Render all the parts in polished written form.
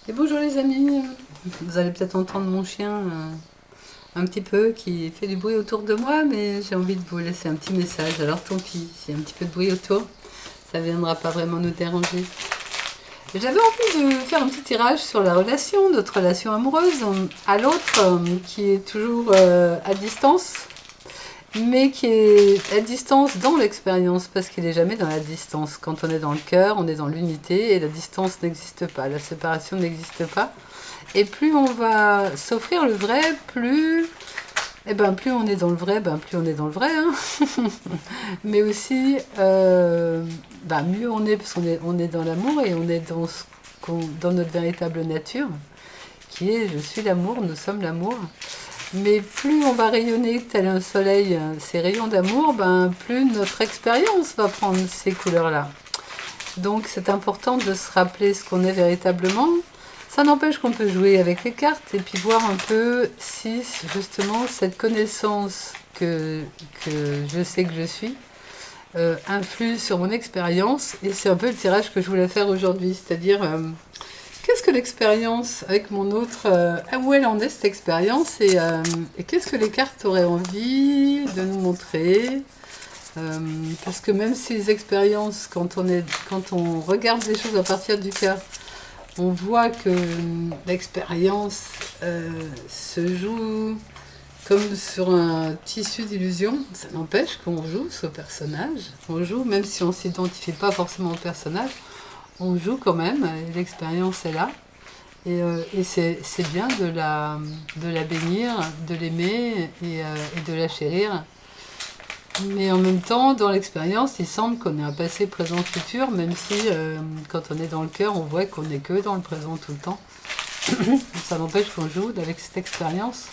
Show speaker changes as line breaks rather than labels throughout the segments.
Et bonjour les amis, vous allez peut-être entendre mon chien un petit peu qui fait du bruit autour de moi, mais j'ai envie de vous laisser un petit message, alors tant pis, s'il y a un petit peu de bruit autour, ça ne viendra pas vraiment nous déranger. J'avais envie de faire un petit tirage sur la relation, notre relation amoureuse à l'autre qui est toujours à distance, mais qui est à distance dans l'expérience, parce qu'il n'est jamais dans la distance. Quand on est dans le cœur, on est dans l'unité, et la distance n'existe pas, la séparation n'existe pas. Et plus on va s'offrir le vrai, plus on est dans le vrai, plus on est dans le vrai. Hein. Mais aussi, mieux on est, parce on est dans l'amour et on est dans notre véritable nature, qui est je suis l'amour, nous sommes l'amour. Mais plus on va rayonner tel un soleil, ces rayons d'amour, plus notre expérience va prendre ces couleurs-là. Donc c'est important de se rappeler ce qu'on est véritablement. Ça n'empêche qu'on peut jouer avec les cartes et puis voir un peu si justement cette connaissance que je sais que je suis influe sur mon expérience. Et c'est un peu le tirage que je voulais faire aujourd'hui, c'est-à-dire qu'est-ce que l'expérience avec mon autre, où elle en est cette expérience et qu'est-ce que les cartes auraient envie de nous montrer. Parce que même si les expériences, quand on regarde les choses à partir du cœur, on voit que l'expérience se joue comme sur un tissu d'illusion. Ça n'empêche qu'on joue ce personnage. On joue, même si on ne s'identifie pas forcément au personnage, on joue quand même. L'expérience est là. Et c'est bien de la bénir, de l'aimer et de la chérir. Mais en même temps, dans l'expérience, il semble qu'on ait un passé, présent, futur, même si quand on est dans le cœur, on voit qu'on n'est que dans le présent tout le temps. Ça n'empêche qu'on joue avec cette expérience.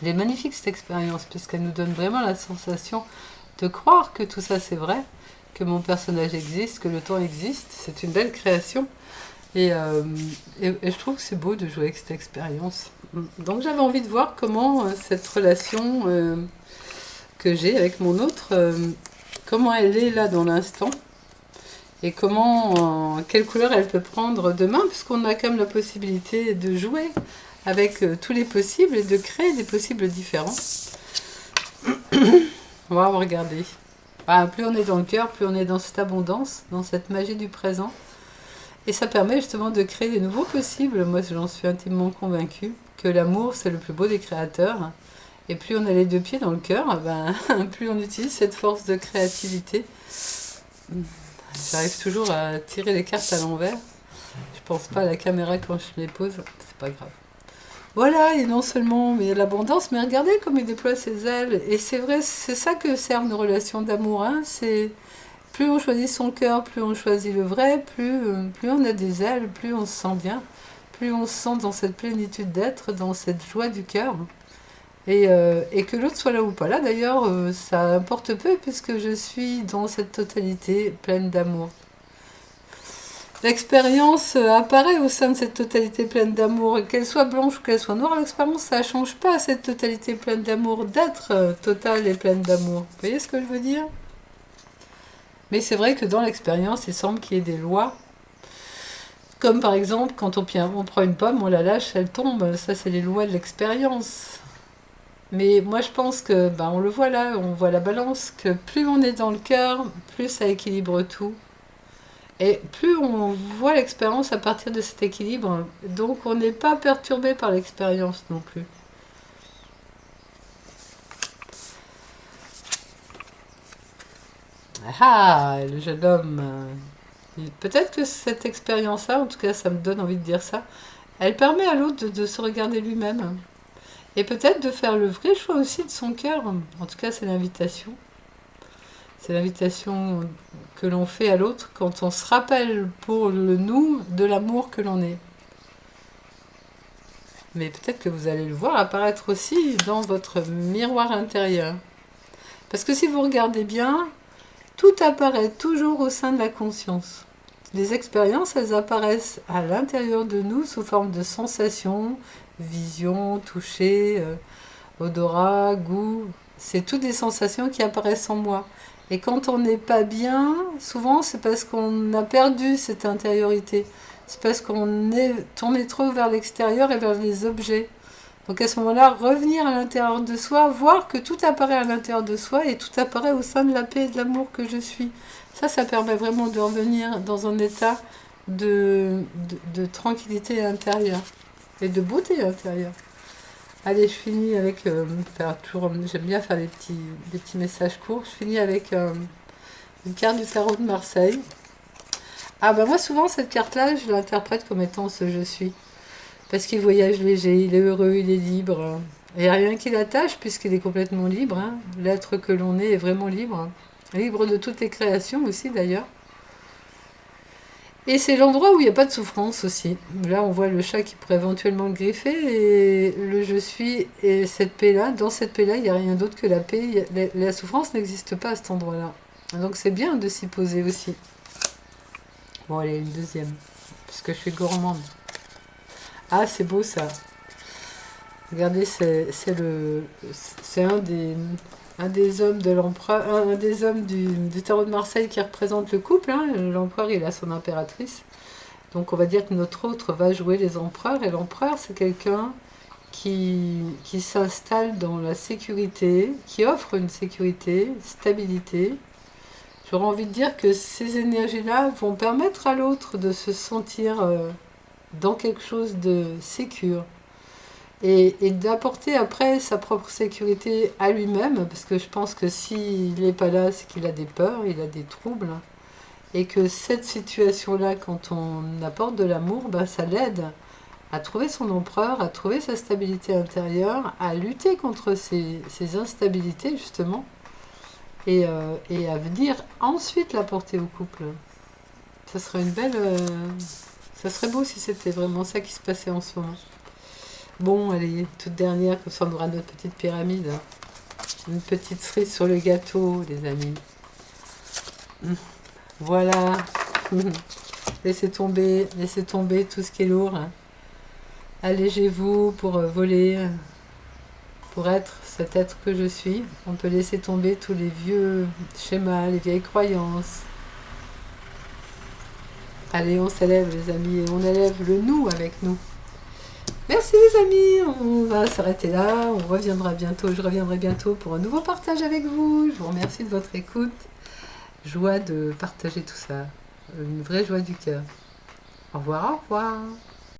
Elle est magnifique cette expérience, puisqu'elle nous donne vraiment la sensation de croire que tout ça c'est vrai, que mon personnage existe, que le temps existe. C'est une belle création. Et je trouve que c'est beau de jouer avec cette expérience. Donc j'avais envie de voir comment cette relation que j'ai avec mon autre, comment elle est là dans l'instant et quelle couleur elle peut prendre demain, puisqu'on a quand même la possibilité de jouer avec tous les possibles et de créer des possibles différents. On va regarder. Plus on est dans le cœur, plus on est dans cette abondance, dans cette magie du présent. Et ça permet justement de créer des nouveaux possibles. Moi, j'en suis intimement convaincue que l'amour, c'est le plus beau des créateurs. Et plus on a les deux pieds dans le cœur, plus on utilise cette force de créativité. J'arrive toujours à tirer les cartes à l'envers. Je pense pas à la caméra quand je les pose, c'est pas grave. Voilà, et non seulement mais l'abondance, mais regardez comme il déploie ses ailes. Et c'est vrai, c'est ça que servent nos relations d'amour. Hein. C'est plus on choisit son cœur, plus on choisit le vrai, plus on a des ailes, plus on se sent bien, plus on se sent dans cette plénitude d'être, dans cette joie du cœur. Et que l'autre soit là ou pas là, d'ailleurs, ça importe peu puisque je suis dans cette totalité pleine d'amour. L'expérience apparaît au sein de cette totalité pleine d'amour, qu'elle soit blanche ou qu'elle soit noire, l'expérience ça ne change pas cette totalité pleine d'amour, d'être totale et pleine d'amour. Vous voyez ce que je veux dire? Mais c'est vrai que dans l'expérience, il semble qu'il y ait des lois. Comme par exemple, quand on prend une pomme, on la lâche, elle tombe. Ça, c'est les lois de l'expérience. Mais moi, je pense que, on le voit là, on voit la balance, que plus on est dans le cœur, plus ça équilibre tout. Et plus on voit l'expérience à partir de cet équilibre, donc on n'est pas perturbé par l'expérience non plus. Ah, le jeune homme. Peut-être que cette expérience-là, en tout cas, ça me donne envie de dire ça, elle permet à l'autre de se regarder lui-même. Et peut-être de faire le vrai choix aussi de son cœur. En tout cas, c'est l'invitation. C'est l'invitation que l'on fait à l'autre quand on se rappelle pour le nous de l'amour que l'on est. Mais peut-être que vous allez le voir apparaître aussi dans votre miroir intérieur. Parce que si vous regardez bien, tout apparaît toujours au sein de la conscience. Les expériences, elles apparaissent à l'intérieur de nous sous forme de sensations, vision, toucher, odorat, goût. C'est toutes des sensations qui apparaissent en moi. Et quand on n'est pas bien, souvent c'est parce qu'on a perdu cette intériorité. c'est parce qu'on est tourné trop vers l'extérieur et vers les objets. Donc à ce moment-là, revenir à l'intérieur de soi, voir que tout apparaît à l'intérieur de soi et tout apparaît au sein de la paix et de l'amour que je suis. Ça permet vraiment de revenir dans un état de tranquillité intérieure et de beauté intérieure. Allez, je finis avec... j'aime bien faire des petits messages courts. Je finis avec une carte du tarot de Marseille. Ah ben moi souvent cette carte-là, je l'interprète comme étant ce je suis. Parce qu'il voyage léger, il est heureux, il est libre. Il n'y a rien qui l'attache puisqu'il est complètement libre. Hein. L'être que l'on est vraiment libre. Hein. Libre de toutes les créations aussi d'ailleurs. Et c'est l'endroit où il n'y a pas de souffrance aussi. Là, on voit le chat qui pourrait éventuellement le griffer et le je suis et cette paix-là. Dans cette paix-là, il n'y a rien d'autre que la paix. La souffrance n'existe pas à cet endroit-là. Donc c'est bien de s'y poser aussi. Bon, allez, une deuxième. Parce que je suis gourmande. Ah, c'est beau ça. Regardez, c'est un des hommes de l'empereur, un des hommes du tarot de Marseille qui représente le couple. Hein. L'empereur, il a son impératrice. Donc on va dire que notre autre va jouer les empereurs. Et l'empereur, c'est quelqu'un qui s'installe dans la sécurité, qui offre une sécurité, stabilité. J'aurais envie de dire que ces énergies-là vont permettre à l'autre de se sentir dans quelque chose de sécure. Et d'apporter après sa propre sécurité à lui-même, parce que je pense que s'il n'est pas là, c'est qu'il a des peurs, il a des troubles, et que cette situation-là, quand on apporte de l'amour, ben, ça l'aide à trouver son empereur, à trouver sa stabilité intérieure, à lutter contre ces instabilités, justement, et à venir ensuite l'apporter au couple. Ça serait une belle... ça serait beau si c'était vraiment ça qui se passait en ce moment. Bon, allez, toute dernière, comme ça on aura notre petite pyramide. Une petite cerise sur le gâteau, les amis. Voilà. Laissez tomber tout ce qui est lourd. Allégez-vous pour voler, pour être cet être que je suis. On peut laisser tomber tous les vieux schémas, les vieilles croyances. Allez, on s'élève, les amis, et on élève le nous avec nous. Merci les amis, on va s'arrêter là, on reviendra bientôt, je reviendrai bientôt pour un nouveau partage avec vous. Je vous remercie de votre écoute. Joie de partager tout ça, une vraie joie du cœur. Au revoir, au revoir.